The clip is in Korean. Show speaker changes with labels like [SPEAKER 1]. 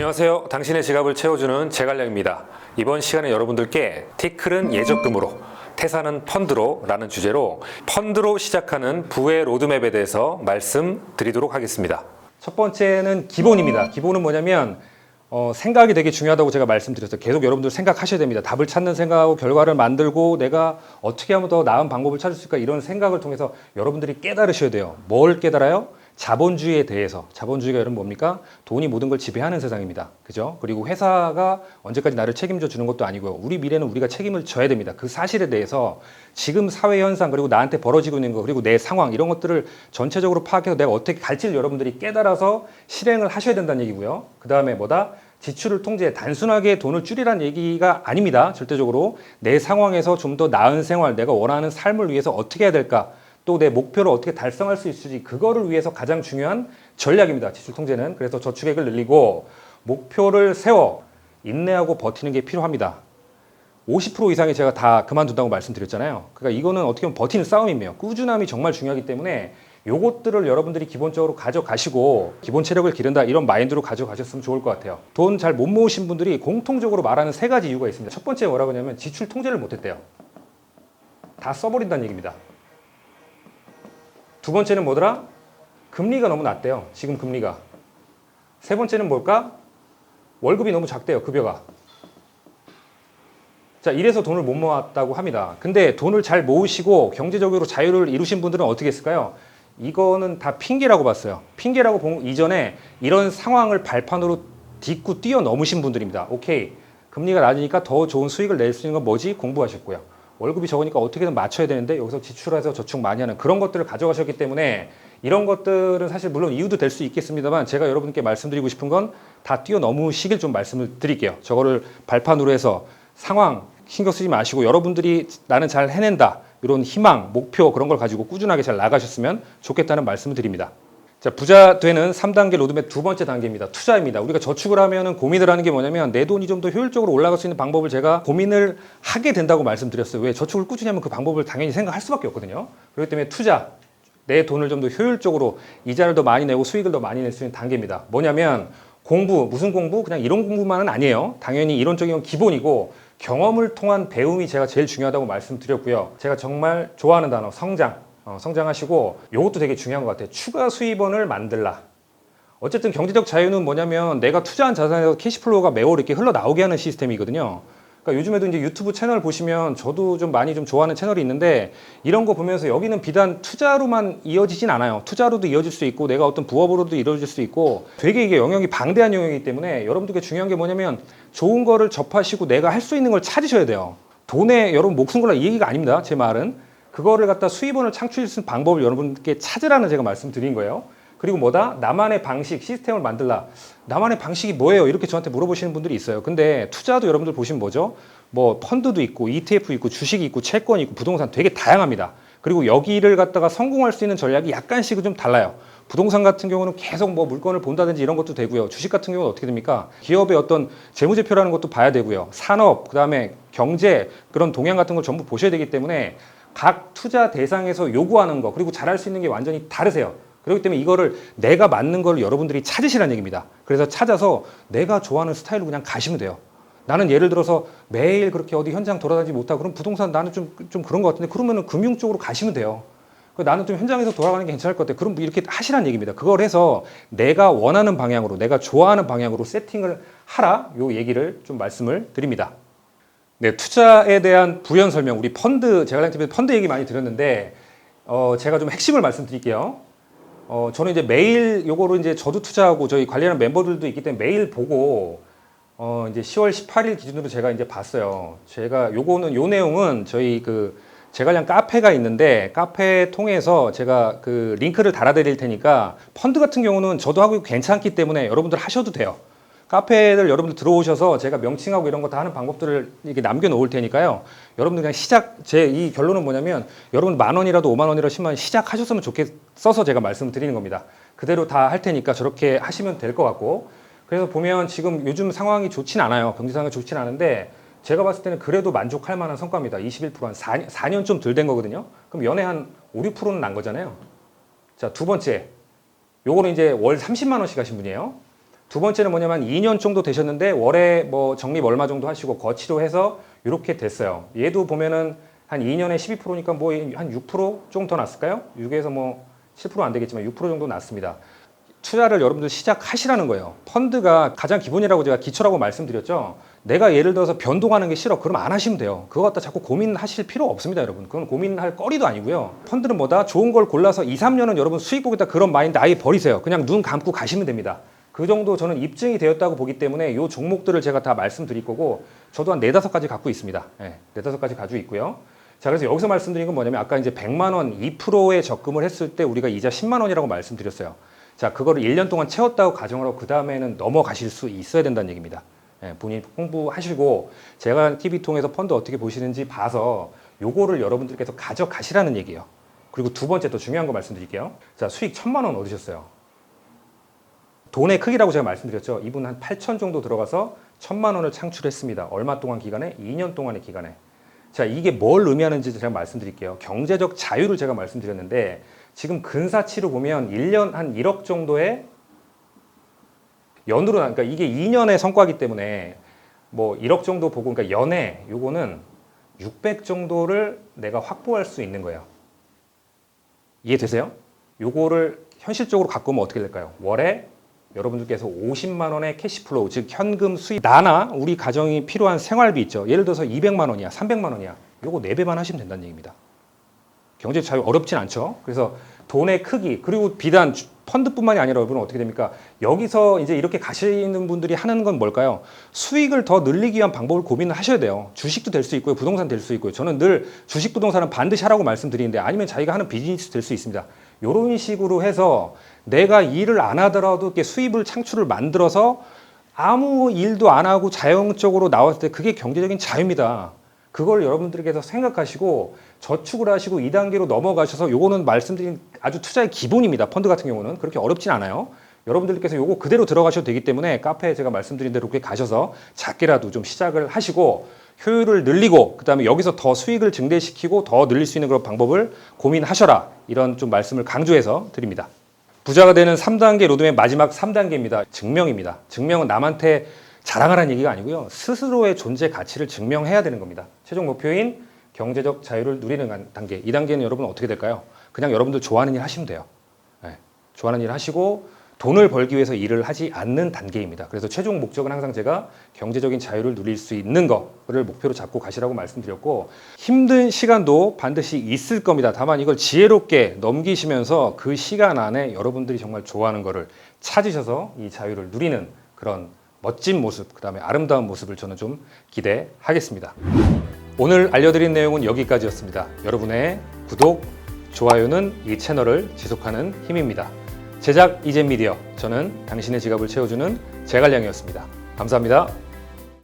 [SPEAKER 1] 안녕하세요. 당신의 지갑을 채워주는 제갈량입니다. 이번 시간에 여러분들께 티클은 예적금으로, 태산은 펀드로 라는 주제로 펀드로 시작하는 부의 로드맵에 대해서 말씀드리도록 하겠습니다. 첫 번째는 기본입니다. 기본은 뭐냐면 생각이 되게 중요하다고 제가 말씀드렸어요. 계속 여러분들 생각하셔야 됩니다. 답을 찾는 생각하고 결과를 만들고 내가 어떻게 하면 더 나은 방법을 찾을 수 있을까, 이런 생각을 통해서 여러분들이 깨달으셔야 돼요. 뭘 깨달아요? 자본주의에 대해서. 자본주의가 여러분 뭡니까? 돈이 모든 걸 지배하는 세상입니다. 그죠? 그리고 회사가 언제까지 나를 책임져 주는 것도 아니고요. 우리 미래는 우리가 책임을 져야 됩니다. 그 사실에 대해서 지금 사회 현상, 그리고 나한테 벌어지고 있는 거, 그리고 내 상황, 이런 것들을 전체적으로 파악해서 내가 어떻게 갈지를 여러분들이 깨달아서 실행을 하셔야 된다는 얘기고요. 그 다음에 뭐다? 지출을 통제, 단순하게 돈을 줄이라는 얘기가 아닙니다. 절대적으로 내 상황에서 좀 더 나은 생활, 내가 원하는 삶을 위해서 어떻게 해야 될까, 또 내 목표를 어떻게 달성할 수 있을지, 그거를 위해서 가장 중요한 전략입니다. 지출 통제는. 그래서 저축액을 늘리고 목표를 세워 인내하고 버티는 게 필요합니다. 50% 이상이 제가 다 그만둔다고 말씀드렸잖아요. 그러니까 이거는 어떻게 보면 버티는 싸움이에요. 꾸준함이 정말 중요하기 때문에 요것들을 여러분들이 기본적으로 가져가시고 기본 체력을 기른다, 이런 마인드로 가져가셨으면 좋을 것 같아요. 돈 잘 못 모으신 분들이 공통적으로 말하는 세 가지 이유가 있습니다. 첫 번째 뭐라고 하냐면 지출 통제를 못했대요. 다 써버린다는 얘기입니다. 두 번째는 뭐더라? 금리가 너무 낮대요. 지금 금리가. 세 번째는 뭘까? 월급이 너무 작대요. 급여가. 자, 이래서 돈을 못 모았다고 합니다. 근데 돈을 잘 모으시고 경제적으로 자유를 이루신 분들은 어떻게 했을까요? 이거는 다 핑계라고 봤어요. 핑계라고 본 이전에 이런 상황을 발판으로 딛고 뛰어넘으신 분들입니다. 오케이, 금리가 낮으니까 더 좋은 수익을 낼 수 있는 건 뭐지? 공부하셨고요. 월급이 적으니까 어떻게든 맞춰야 되는데 여기서 지출해서 저축 많이 하는 그런 것들을 가져가셨기 때문에, 이런 것들은 사실 물론 이유도 될 수 있겠습니다만 제가 여러분께 말씀드리고 싶은 건 다 뛰어넘으시길 좀 말씀을 드릴게요. 저거를 발판으로 해서 상황 신경 쓰지 마시고 여러분들이 나는 잘 해낸다, 이런 희망, 목표, 그런 걸 가지고 꾸준하게 잘 나가셨으면 좋겠다는 말씀을 드립니다. 자, 부자 되는 3단계 로드맵 두 번째 단계입니다. 투자입니다. 우리가 저축을 하면은 고민을 하는 게 뭐냐면 내 돈이 좀 더 효율적으로 올라갈 수 있는 방법을 제가 고민을 하게 된다고 말씀드렸어요. 왜? 저축을 꾸준히 하면 그 방법을 당연히 생각할 수밖에 없거든요. 그렇기 때문에 투자, 내 돈을 좀 더 효율적으로 이자를 더 많이 내고 수익을 더 많이 낼 수 있는 단계입니다. 뭐냐면 공부, 무슨 공부? 그냥 이런 공부만은 아니에요. 당연히 이론적인 건 기본이고 경험을 통한 배움이 제가 제일 중요하다고 말씀드렸고요. 제가 정말 좋아하는 단어, 성장하시고, 요것도 되게 중요한 것 같아요. 추가 수입원을 만들라. 어쨌든 경제적 자유는 뭐냐면 내가 투자한 자산에서 캐시플로우가 매월 이렇게 흘러나오게 하는 시스템이거든요. 그러니까 요즘에도 이제 유튜브 채널 보시면 저도 좀 많이 좀 좋아하는 채널이 있는데, 이런 거 보면서 여기는 비단 투자로만 이어지진 않아요. 투자로도 이어질 수 있고 내가 어떤 부업으로도 이루어질 수 있고, 되게 이게 영역이 방대한 영역이기 때문에 여러분들께 중요한 게 뭐냐면 좋은 거를 접하시고 내가 할 수 있는 걸 찾으셔야 돼요. 돈에 여러분 목숨 걸라 이 얘기가 아닙니다. 제 말은 그거를 갖다 수입원을 창출할 수 있는 방법을 여러분께 찾으라는 제가 말씀드린 거예요. 그리고 뭐다? 나만의 방식, 시스템을 만들라. 나만의 방식이 뭐예요? 이렇게 저한테 물어보시는 분들이 있어요. 근데 투자도 여러분들 보시면 뭐죠? 뭐 펀드도 있고 ETF 있고 주식이 있고 채권이 있고 부동산 되게 다양합니다. 그리고 여기를 갖다가 성공할 수 있는 전략이 약간씩은 좀 달라요. 부동산 같은 경우는 계속 뭐 물건을 본다든지 이런 것도 되고요. 주식 같은 경우는 어떻게 됩니까? 기업의 어떤 재무제표라는 것도 봐야 되고요. 산업, 그다음에 경제, 그런 동향 같은 걸 전부 보셔야 되기 때문에 각 투자 대상에서 요구하는 거, 그리고 잘할 수 있는 게 완전히 다르세요. 그렇기 때문에 이거를 내가 맞는 걸 여러분들이 찾으시라는 얘기입니다. 그래서 찾아서 내가 좋아하는 스타일로 그냥 가시면 돼요. 나는 예를 들어서 매일 그렇게 어디 현장 돌아다니지 못하고, 그럼 부동산 나는 좀 그런 것 같은데, 그러면은 금융 쪽으로 가시면 돼요. 나는 좀 현장에서 돌아가는 게 괜찮을 것 같아. 그럼 이렇게 하시라는 얘기입니다. 그걸 해서 내가 원하는 방향으로, 내가 좋아하는 방향으로 세팅을 하라, 요 얘기를 좀 말씀을 드립니다. 네, 투자에 대한 부연 설명, 우리 펀드, 제갈량TV에서 펀드 얘기 많이 드렸는데, 제가 좀 핵심을 말씀드릴게요. 저는 이제 매일 요거로 이제 저도 투자하고 저희 관리하는 멤버들도 있기 때문에 매일 보고, 이제 10월 18일 기준으로 제가 이제 봤어요. 제가 요거는, 요 내용은 저희 제갈량 카페가 있는데, 카페 통해서 제가 그 링크를 달아드릴 테니까, 펀드 같은 경우는 저도 하고 괜찮기 때문에 여러분들 하셔도 돼요. 카페를 여러분들 들어오셔서 제가 명칭하고 이런 거 다 하는 방법들을 이렇게 남겨놓을 테니까요. 여러분들 그냥 제 이 결론은 뭐냐면, 여러분 10,000원이라도 50,000원이라도 10만원 시작하셨으면 좋겠어서 제가 말씀을 드리는 겁니다. 그대로 다 할 테니까 저렇게 하시면 될 것 같고, 그래서 보면 지금 요즘 상황이 좋진 않아요. 경제 상황이 좋진 않은데, 제가 봤을 때는 그래도 만족할 만한 성과입니다. 21%, 한 4년 좀 덜 된 거거든요. 그럼 연에 한 5, 6%는 난 거잖아요. 자, 두 번째. 요거는 이제 월 30만 원씩 하신 분이에요. 두 번째는 뭐냐면 2년 정도 되셨는데 월에 뭐 적립 얼마 정도 하시고 거치로 해서 이렇게 됐어요. 얘도 보면은 한 2년에 12%니까 뭐 한 6% 정도 더 났을까요? 6에서 뭐 7% 안 되겠지만 6% 정도 났습니다. 투자를 여러분들 시작하시라는 거예요. 펀드가 가장 기본이라고 제가 기초라고 말씀드렸죠. 내가 예를 들어서 변동하는 게 싫어. 그럼 안 하시면 돼요. 그거 갖다 자꾸 고민하실 필요 없습니다, 여러분. 그건 고민할 거리도 아니고요. 펀드는 뭐다? 좋은 걸 골라서 2, 3년은 여러분 수익 보겠다 그런 마인드 아예 버리세요. 그냥 눈 감고 가시면 됩니다. 그 정도 저는 입증이 되었다고 보기 때문에 이 종목들을 제가 다 말씀드릴 거고 저도 한 4-5가지 갖고 있습니다. 네, 4-5가지 가지고 있고요. 자, 그래서 여기서 말씀드린 건 뭐냐면 아까 이제 100만 원 2%에 적금을 했을 때 우리가 이자 10만 원이라고 말씀드렸어요. 자, 그거를 1년 동안 채웠다고 가정을 하고 그 다음에는 넘어가실 수 있어야 된다는 얘기입니다. 예, 본인 공부하시고 제가 TV 통해서 펀드 어떻게 보시는지 봐서 요거를 여러분들께서 가져가시라는 얘기예요. 그리고 두 번째 또 중요한 거 말씀드릴게요. 자, 수익 1,000만 원 얻으셨어요. 돈의 크기라고 제가 말씀드렸죠. 이분 한 8천 정도 들어가서 1,000만 원을 창출했습니다. 얼마 동안 기간에? 2년 동안의 기간에. 자, 이게 뭘 의미하는지 제가 말씀드릴게요. 경제적 자유를 제가 말씀드렸는데 지금 근사치로 보면 1년 한 1억 정도의 연으로, 그러니까 이게 2년의 성과이기 때문에 뭐 1억 정도 보고, 그러니까 연에 요거는 600 정도를 내가 확보할 수 있는 거예요. 이해되세요? 요거를 현실적으로 갖고 오면 어떻게 될까요? 월에 여러분들께서 50만 원의 캐시플로우, 즉 현금 수입, 나나 우리 가정이 필요한 생활비 있죠. 예를 들어서 200만 원이야, 300만 원이야. 요거 4배만 하시면 된다는 얘기입니다. 경제 자유 어렵진 않죠. 그래서 돈의 크기, 그리고 비단 펀드뿐만이 아니라 여러분은 어떻게 됩니까? 여기서 이제 이렇게 가시는 분들이 하는 건 뭘까요? 수익을 더 늘리기 위한 방법을 고민을 하셔야 돼요. 주식도 될 수 있고요, 부동산 될 수 있고요. 저는 늘 주식, 부동산은 반드시 하라고 말씀드리는데 아니면 자기가 하는 비즈니스 될 수 있습니다. 이런 식으로 해서 내가 일을 안 하더라도 이렇게 수입을 창출을 만들어서 아무 일도 안 하고 자연적으로 나왔을 때 그게 경제적인 자유입니다. 그걸 여러분들께서 생각하시고 저축을 하시고 2단계로 넘어가셔서 요거는 말씀드린 아주 투자의 기본입니다. 펀드 같은 경우는 그렇게 어렵진 않아요. 여러분들께서 요거 그대로 들어가셔도 되기 때문에 카페에 제가 말씀드린 대로 그렇게 가셔서 작게라도 좀 시작을 하시고 효율을 늘리고 그 다음에 여기서 더 수익을 증대시키고 더 늘릴 수 있는 그런 방법을 고민하셔라, 이런 좀 말씀을 강조해서 드립니다. 부자가 되는 3단계 로드맵 마지막 3단계입니다. 증명입니다. 증명은 남한테 자랑하라는 얘기가 아니고요. 스스로의 존재 가치를 증명해야 되는 겁니다. 최종 목표인 경제적 자유를 누리는 단계. 이 단계는 여러분 어떻게 될까요? 그냥 여러분들 좋아하는 일 하시면 돼요. 네. 좋아하는 일 하시고 돈을 벌기 위해서 일을 하지 않는 단계입니다. 그래서 최종 목적은 항상 제가 경제적인 자유를 누릴 수 있는 거를 목표로 잡고 가시라고 말씀드렸고, 힘든 시간도 반드시 있을 겁니다. 다만 이걸 지혜롭게 넘기시면서 그 시간 안에 여러분들이 정말 좋아하는 거를 찾으셔서 이 자유를 누리는 그런 멋진 모습, 그 다음에 아름다운 모습을 저는 좀 기대하겠습니다. 오늘 알려드린 내용은 여기까지였습니다. 여러분의 구독, 좋아요는 이 채널을 지속하는 힘입니다. 제작 이젠미디어, 저는 당신의 지갑을 채워주는 제갈량이었습니다. 감사합니다.